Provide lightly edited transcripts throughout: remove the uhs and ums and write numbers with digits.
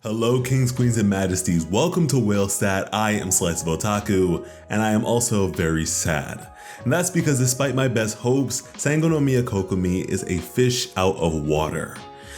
Hello kings, queens, and majesties, welcome to WhaleStat. I am Slice of Otaku, and I am also very sad. And that's because despite my best hopes, Sango no Miya Kokomi is a fish out of water.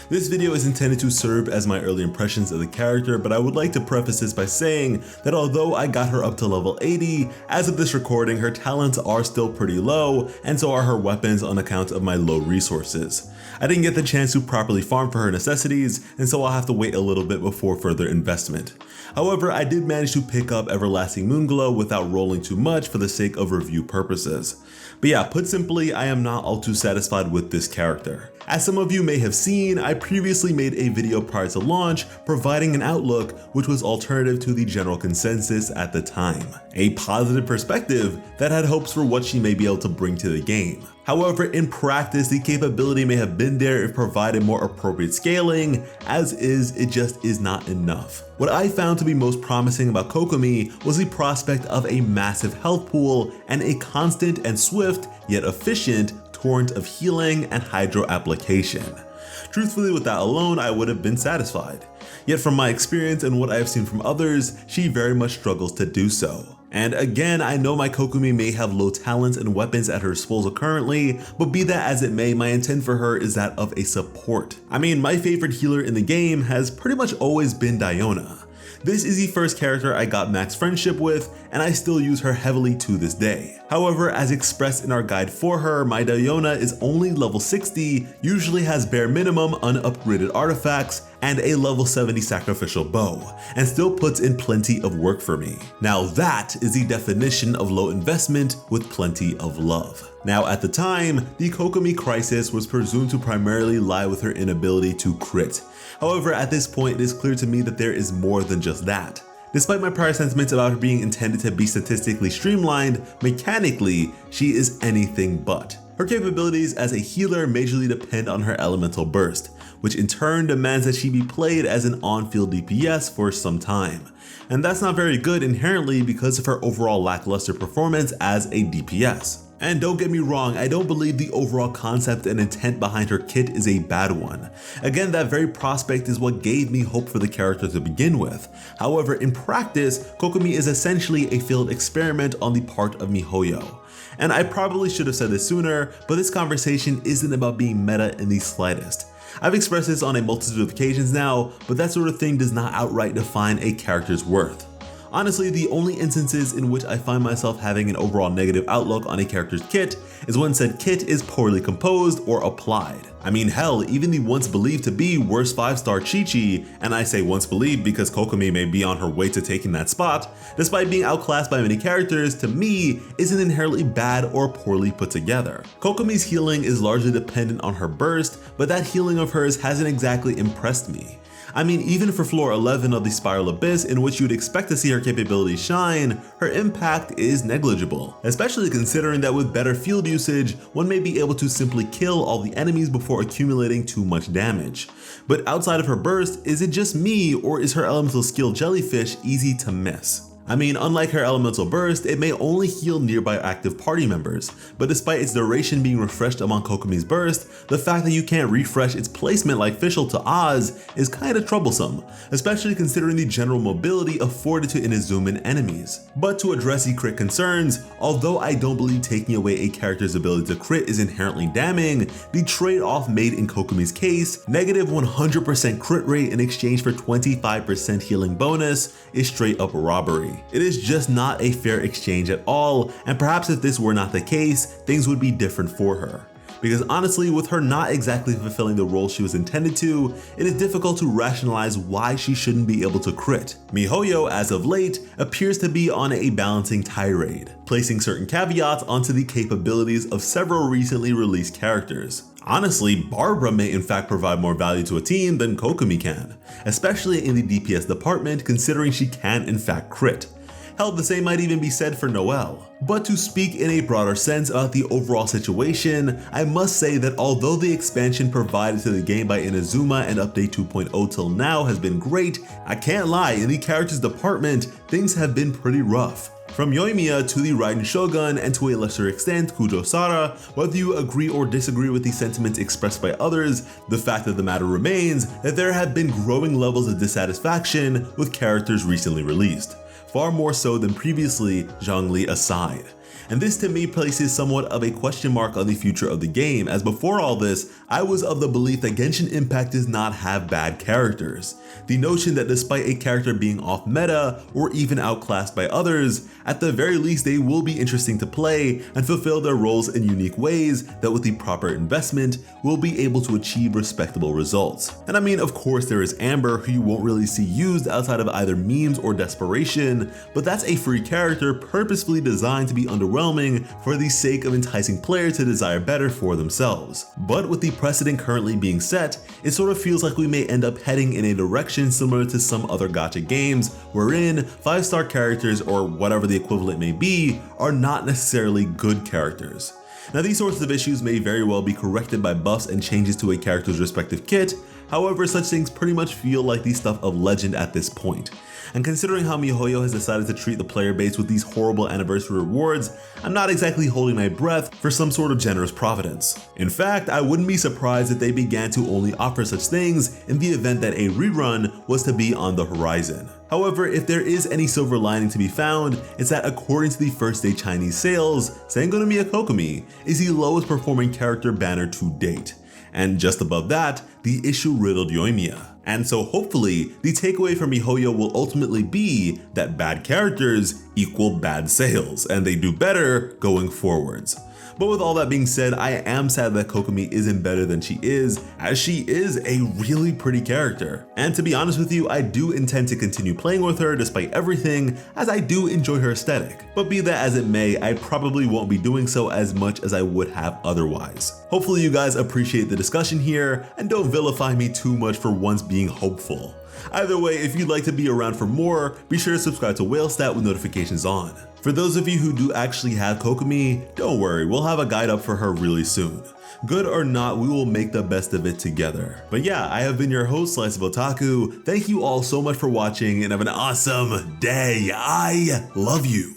This video is intended to serve as my early impressions of the character, but I would like to preface this by saying that although I got her up to level 80, as of this recording her talents are still pretty low, and so are her weapons on account of my low resources. I didn't get the chance to properly farm for her necessities, and so I'll have to wait a little bit before further investment. However, I did manage to pick up Everlasting Moonglow without rolling too much for the sake of review purposes. But yeah, put simply, I am not all too satisfied with this character. As some of you may have seen, I previously made a video prior to launch providing an outlook which was alternative to the general consensus at the time. A positive perspective that had hopes for what she may be able to bring to the game. However, in practice, the capability may have been there if provided more appropriate scaling, as is, it just is not enough. What I found to be most promising about Kokomi was the prospect of a massive health pool and a constant and swift, yet efficient, torrent of healing and hydro application. Truthfully, with that alone, I would have been satisfied. Yet from my experience and what I have seen from others, she very much struggles to do so. And again, I know my Kokomi may have low talents and weapons at her disposal currently, but be that as it may, my intent for her is that of a support. I mean, my favorite healer in the game has pretty much always been Diona. This is the first character I got max friendship with, and I still use her heavily to this day. However, as expressed in our guide for her, my Diona is only level 60, usually has bare minimum unupgraded artifacts, and a level 70 sacrificial bow, and still puts in plenty of work for me. Now that is the definition of low investment with plenty of love. Now at the time, the Kokomi crisis was presumed to primarily lie with her inability to crit. However, at this point it is clear to me that there is more than just that. Despite my prior sentiments about her being intended to be statistically streamlined, mechanically, she is anything but. Her capabilities as a healer majorly depend on her elemental burst, which in turn demands that she be played as an on-field DPS for some time. And that's not very good inherently because of her overall lackluster performance as a DPS. And don't get me wrong, I don't believe the overall concept and intent behind her kit is a bad one. Again, that very prospect is what gave me hope for the character to begin with. However, in practice, Kokomi is essentially a failed experiment on the part of MiHoYo. And I probably should have said this sooner, but this conversation isn't about being meta in the slightest. I've expressed this on a multitude of occasions now, but that sort of thing does not outright define a character's worth. Honestly, the only instances in which I find myself having an overall negative outlook on a character's kit is when said kit is poorly composed or applied. I mean hell, even the once believed to be worst 5-star Chi-Chi, and I say once believed because Kokomi may be on her way to taking that spot, despite being outclassed by many characters, to me isn't inherently bad or poorly put together. Kokomi's healing is largely dependent on her burst, but that healing of hers hasn't exactly impressed me. I mean, even for floor 11 of the Spiral Abyss, in which you'd expect to see her capabilities shine, her impact is negligible, especially considering that with better field usage, one may be able to simply kill all the enemies before accumulating too much damage. But outside of her burst, is it just me, or is her elemental skill Jellyfish easy to miss? I mean, unlike her elemental burst, it may only heal nearby active party members, but despite its duration being refreshed among Kokomi's burst, the fact that you can't refresh its placement like Fischl to Oz is kinda troublesome, especially considering the general mobility afforded to Inazuman enemies. But to address the crit concerns, although I don't believe taking away a character's ability to crit is inherently damning, the trade-off made in Kokomi's case, negative 100% crit rate in exchange for 25% healing bonus, is straight up robbery. It is just not a fair exchange at all, and perhaps if this were not the case, things would be different for her. Because honestly, with her not exactly fulfilling the role she was intended to, it is difficult to rationalize why she shouldn't be able to crit. MiHoYo, as of late, appears to be on a balancing tirade, placing certain caveats onto the capabilities of several recently released characters. Honestly, Barbara may in fact provide more value to a team than Kokomi can, especially in the DPS department considering she can in fact crit. Hell, the same might even be said for Noelle. But to speak in a broader sense about the overall situation, I must say that although the expansion provided to the game by Inazuma and Update 2.0 till now has been great, I can't lie, in the characters department, things have been pretty rough. From Yoimiya to the Raiden Shogun and to a lesser extent Kujo-Sara, whether you agree or disagree with the sentiments expressed by others, the fact of the matter remains that there have been growing levels of dissatisfaction with characters recently released, far more so than previously, Zhongli aside. And this to me places somewhat of a question mark on the future of the game, as before all this, I was of the belief that Genshin Impact does not have bad characters. The notion that despite a character being off meta or even outclassed by others, at the very least they will be interesting to play and fulfill their roles in unique ways that with the proper investment will be able to achieve respectable results. And I mean, of course there is Amber, who you won't really see used outside of either memes or desperation, but that's a free character purposefully designed to be underwhelming for the sake of enticing players to desire better for themselves. But with the precedent currently being set, it sort of feels like we may end up heading in a direction similar to some other gacha games, wherein 5-star characters, or whatever the equivalent may be, are not necessarily good characters. Now these sorts of issues may very well be corrected by buffs and changes to a character's respective kit, however such things pretty much feel like the stuff of legend at this point. And considering how MiHoYo has decided to treat the player base with these horrible anniversary rewards, I'm not exactly holding my breath for some sort of generous providence. In fact, I wouldn't be surprised if they began to only offer such things in the event that a rerun was to be on the horizon. However, if there is any silver lining to be found, it's that according to the first day Chinese sales, Sango no KOKOMI is the lowest performing character banner to date. And just above that, the issue-riddled Yoimiya. And so hopefully, the takeaway from MiHoYo will ultimately be that bad characters equal bad sales, and they do better going forwards. But with all that being said, I am sad that Kokomi isn't better than she is, as she is a really pretty character. And to be honest with you, I do intend to continue playing with her despite everything, as I do enjoy her aesthetic. But be that as it may, I probably won't be doing so as much as I would have otherwise. Hopefully you guys appreciate the discussion here, and don't vilify me too much for once being hopeful. Either way, if you'd like to be around for more, be sure to subscribe to WhaleStat with notifications on. For those of you who do actually have Kokomi, don't worry, we'll have a guide up for her really soon. Good or not, we will make the best of it together. But yeah, I have been your host, Slice of Otaku. Thank you all so much for watching and have an awesome day. I love you.